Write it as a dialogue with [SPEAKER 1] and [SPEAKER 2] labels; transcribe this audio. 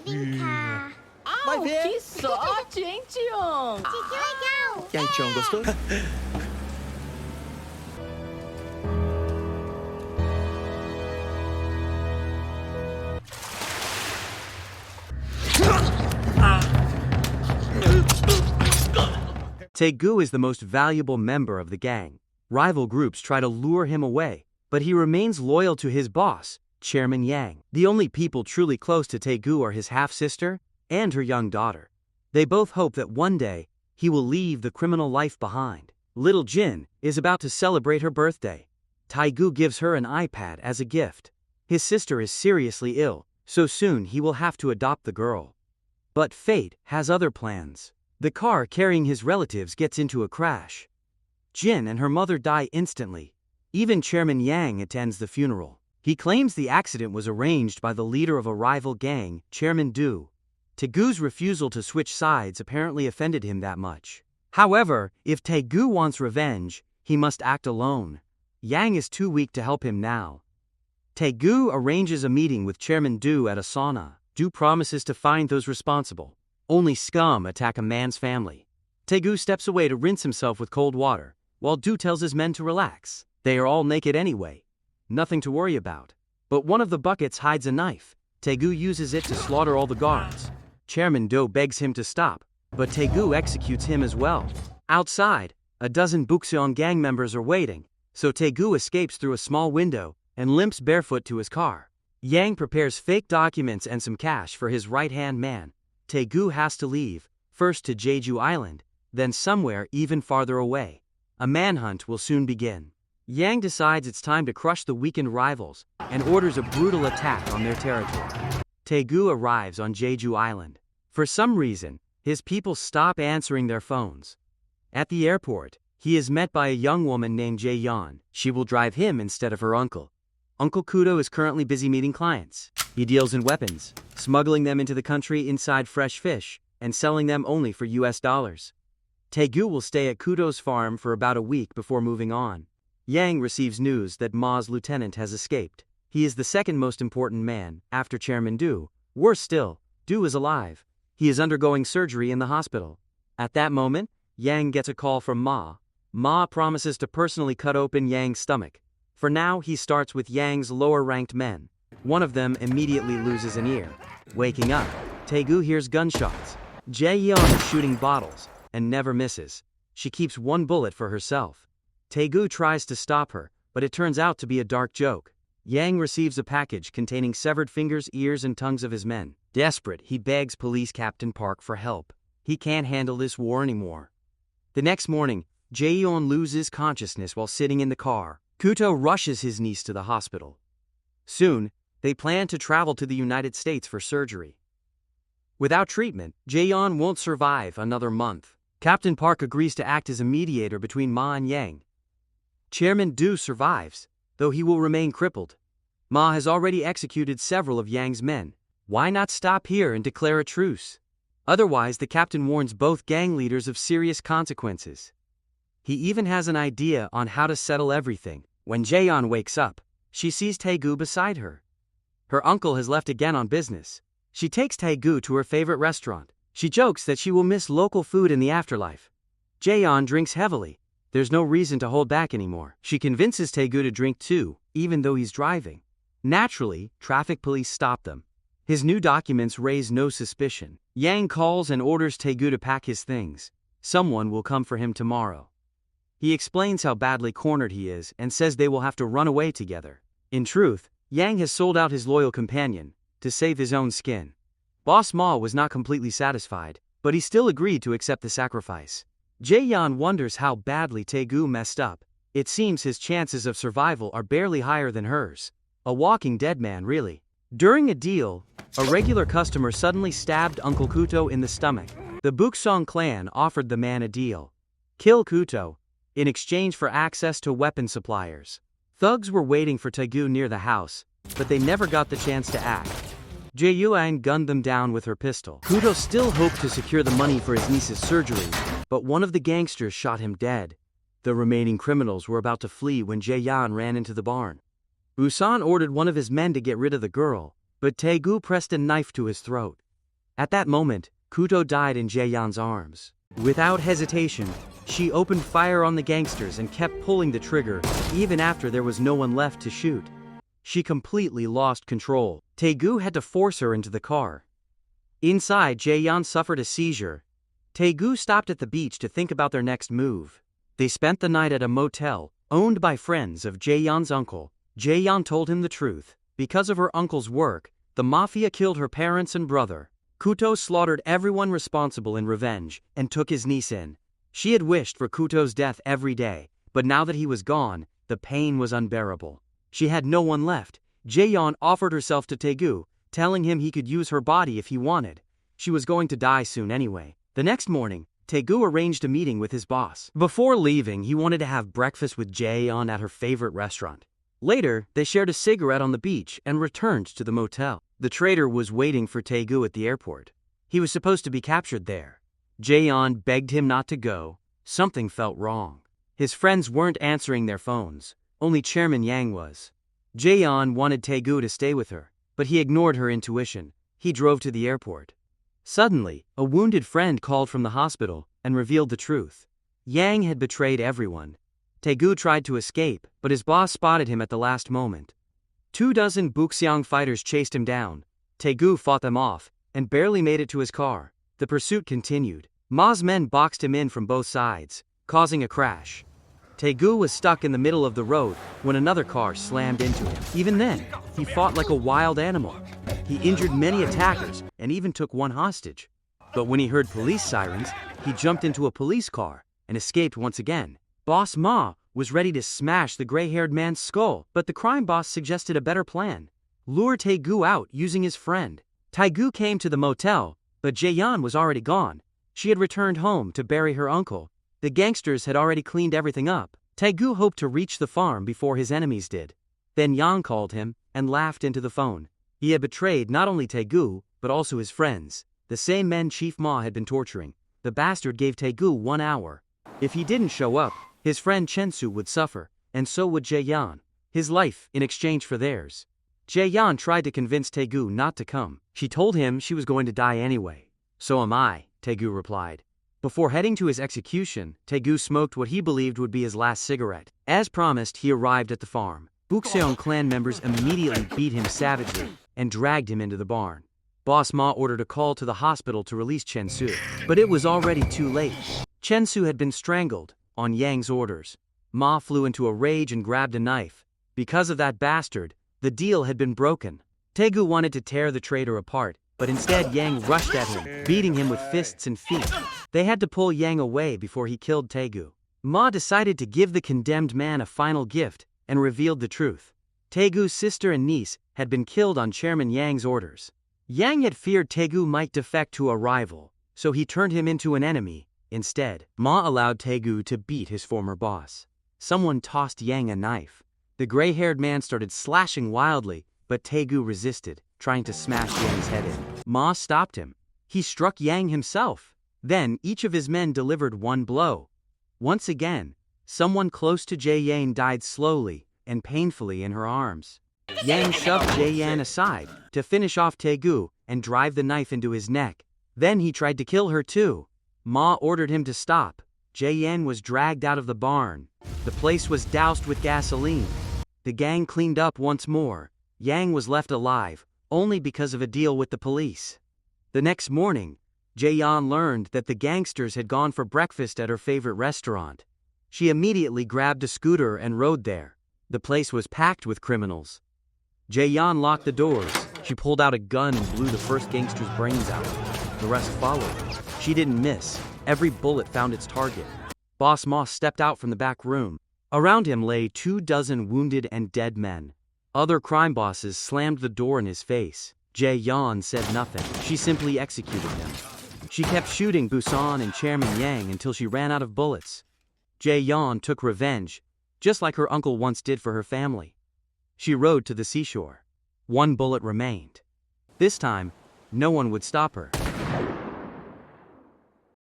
[SPEAKER 1] Vem
[SPEAKER 2] Vai
[SPEAKER 1] cá.
[SPEAKER 2] ver.
[SPEAKER 3] Que sorte, hein, Tião?
[SPEAKER 1] Que legal.
[SPEAKER 2] E aí, Tião, gostou?
[SPEAKER 4] Taegu is the most valuable member of the gang. Rival groups try to lure him away, but he remains loyal to his boss, Chairman Yang. The only people truly close to Taegu are his half-sister and her young daughter. They both hope that one day, he will leave the criminal life behind. Little Jin is about to celebrate her birthday. Taegu gives her an iPad as a gift. His sister is seriously ill, so soon he will have to adopt the girl. But fate has other plans. The car carrying his relatives gets into a crash. Jin and her mother die instantly. Even Chairman Yang attends the funeral. He claims the accident was arranged by the leader of a rival gang, Chairman Du. Taegu's refusal to switch sides apparently offended him that much. However, if Taegu wants revenge, he must act alone. Yang is too weak to help him now. Taegu arranges a meeting with Chairman Du at a sauna. Du promises to find those responsible. Only scum attack a man's family. Taegu steps away to rinse himself with cold water, while Du tells his men to relax. They are all naked anyway. Nothing to worry about. But one of the buckets hides a knife. Taegu uses it to slaughter all the guards. Chairman Do begs him to stop, but Taegu executes him as well. Outside, a dozen Bukseon gang members are waiting, so Taegu escapes through a small window and limps barefoot to his car. Yang prepares fake documents and some cash for his right-hand man. Taegu has to leave, first to Jeju Island, then somewhere even farther away. A manhunt will soon begin. Yang decides it's time to crush the weakened rivals and orders a brutal attack on their territory. Taegu arrives on Jeju Island. For some reason, his people stop answering their phones. At the airport, he is met by a young woman named Jae-yeon. She will drive him instead of her uncle. Uncle Kudo is currently busy meeting clients. He deals in weapons, smuggling them into the country inside fresh fish, and selling them only for US dollars. Taegu will stay at Kudo's farm for about a week before moving on. Yang receives news that Ma's lieutenant has escaped. He is the second most important man, after Chairman Du. Worse still, Du is alive. He is undergoing surgery in the hospital. At that moment, Yang gets a call from Ma. Ma promises to personally cut open Yang's stomach. For now, he starts with Yang's lower-ranked men. One of them immediately loses an ear. Waking up, Taegu hears gunshots. Jae-yeon is shooting bottles, and never misses. She keeps one bullet for herself. Taegu tries to stop her, but it turns out to be a dark joke. Yang receives a package containing severed fingers, ears, and tongues of his men. Desperate, he begs Police Captain Park for help. He can't handle this war anymore. The next morning, Jae-yeon loses consciousness while sitting in the car. Kuto rushes his niece to the hospital. Soon, they plan to travel to the United States for surgery. Without treatment, Jae-yeon won't survive another month. Captain Park agrees to act as a mediator between Ma and Yang. Chairman Du survives, though he will remain crippled. Ma has already executed several of Yang's men. Why not stop here and declare a truce? Otherwise, the captain warns both gang leaders of serious consequences. He even has an idea on how to settle everything. When Jae-yeon wakes up, she sees Taegu beside her. Her uncle has left again on business. She takes Taegu to her favorite restaurant. She jokes that she will miss local food in the afterlife. Jae-yeon drinks heavily. There's no reason to hold back anymore. She convinces Taegu to drink too, even though he's driving. Naturally, traffic police stop them. His new documents raise no suspicion. Yang calls and orders Taegu to pack his things. Someone will come for him tomorrow. He explains how badly cornered he is and says they will have to run away together. In truth, Yang has sold out his loyal companion to save his own skin. Boss Ma was not completely satisfied, but he still agreed to accept the sacrifice. Jae-yeon wonders how badly Taegu messed up. It seems his chances of survival are barely higher than hers. A walking dead man, really. During a deal, a regular customer suddenly stabbed Uncle Kuto in the stomach. The Buksong clan offered the man a deal. Kill Kuto, in exchange for access to weapon suppliers. Thugs were waiting for Taegu near the house, but they never got the chance to act. Jae-yeon gunned them down with her pistol. Kuto still hoped to secure the money for his niece's surgery, but one of the gangsters shot him dead. The remaining criminals were about to flee when Jae-yeon ran into the barn. Busan ordered one of his men to get rid of the girl, but Taegu pressed a knife to his throat. At that moment, Kuto died in Jaeyeon's arms. Without hesitation, she opened fire on the gangsters and kept pulling the trigger, even after there was no one left to shoot. She completely lost control. Taegu had to force her into the car. Inside, Jaeyeon suffered a seizure. Taegu stopped at the beach to think about their next move. They spent the night at a motel, owned by friends of Jaeyeon's uncle. Jaeyeon told him the truth. Because of her uncle's work, the mafia killed her parents and brother. Kuto slaughtered everyone responsible in revenge and took his niece in. She had wished for Kuto's death every day, but now that he was gone, the pain was unbearable. She had no one left. Jaeyeon offered herself to Taegu, telling him he could use her body if he wanted. She was going to die soon anyway. The next morning, Taegu arranged a meeting with his boss. Before leaving, he wanted to have breakfast with Jaeyeon at her favorite restaurant. Later, they shared a cigarette on the beach and returned to the motel. The traitor was waiting for Taegu at the airport. He was supposed to be captured there. Jaeyeon begged him not to go. Something felt wrong. His friends weren't answering their phones. Only Chairman Yang was. Jaeyeon wanted Taegu to stay with her, but he ignored her intuition. He drove to the airport. Suddenly, a wounded friend called from the hospital and revealed the truth. Yang had betrayed everyone. Taegu tried to escape, but his boss spotted him at the last moment. 24 Buxiang fighters chased him down. Taegu fought them off and barely made it to his car. The pursuit continued. Ma's men boxed him in from both sides, causing a crash. Taegu was stuck in the middle of the road when another car slammed into him. Even then, he fought like a wild animal. He injured many attackers and even took one hostage. But when he heard police sirens, he jumped into a police car and escaped once again. Boss Ma was ready to smash the gray-haired man's skull, but the crime boss suggested a better plan. Lure Taegu out using his friend. Taegu came to the motel, but Jaeyeon was already gone. She had returned home to bury her uncle. The gangsters had already cleaned everything up. Taegu hoped to reach the farm before his enemies did. Then Yang called him and laughed into the phone. He had betrayed not only Taegu, but also his friends, the same men Chief Ma had been torturing. The bastard gave Taegu 1 hour. If he didn't show up, his friend Chensu would suffer, and so would Jaeyeon. His life in exchange for theirs. Jaeyeon tried to convince Taegu not to come. She told him she was going to die anyway. So am I, Taegu replied. Before heading to his execution, Taegu smoked what he believed would be his last cigarette. As promised, he arrived at the farm. Bukseong clan members immediately beat him savagely and dragged him into the barn. Boss Ma ordered a call to the hospital to release Chensu, but it was already too late. Chensu had been strangled, on Yang's orders. Ma flew into a rage and grabbed a knife. Because of that bastard, the deal had been broken. Taegu wanted to tear the traitor apart, but instead Yang rushed at him, beating him with fists and feet. They had to pull Yang away before he killed Taegu. Ma decided to give the condemned man a final gift and revealed the truth. Taegu's sister and niece had been killed on Chairman Yang's orders. Yang had feared Taegu might defect to a rival, so he turned him into an enemy. Instead, Ma allowed Taegu to beat his former boss. Someone tossed Yang a knife. The gray-haired man started slashing wildly, but Taegu resisted, trying to smash Yang's head in. Ma stopped him. He struck Yang himself. Then each of his men delivered one blow. Once again, someone close to Jaeyeon died slowly and painfully in her arms. Yang shoved Jaeyeon aside to finish off Taegu and drive the knife into his neck. Then he tried to kill her too. Ma ordered him to stop. Jaeyeon was dragged out of the barn. The place was doused with gasoline. The gang cleaned up once more. Yang was left alive, only because of a deal with the police. The next morning, Jaeyeon learned that the gangsters had gone for breakfast at her favorite restaurant. She immediately grabbed a scooter and rode there. The place was packed with criminals. Jaeyeon locked the doors. She pulled out a gun and blew the first gangster's brains out. The rest followed. She didn't miss. Every bullet found its target. Boss Ma stepped out from the back room. Around him lay 24 wounded and dead men. Other crime bosses slammed the door in his face. Jaeyeon said nothing. She simply executed him. She kept shooting Busan and Chairman Yang until she ran out of bullets. Jaeyeon took revenge, just like her uncle once did for her family. She rode to the seashore. One bullet remained. This time, no one would stop her.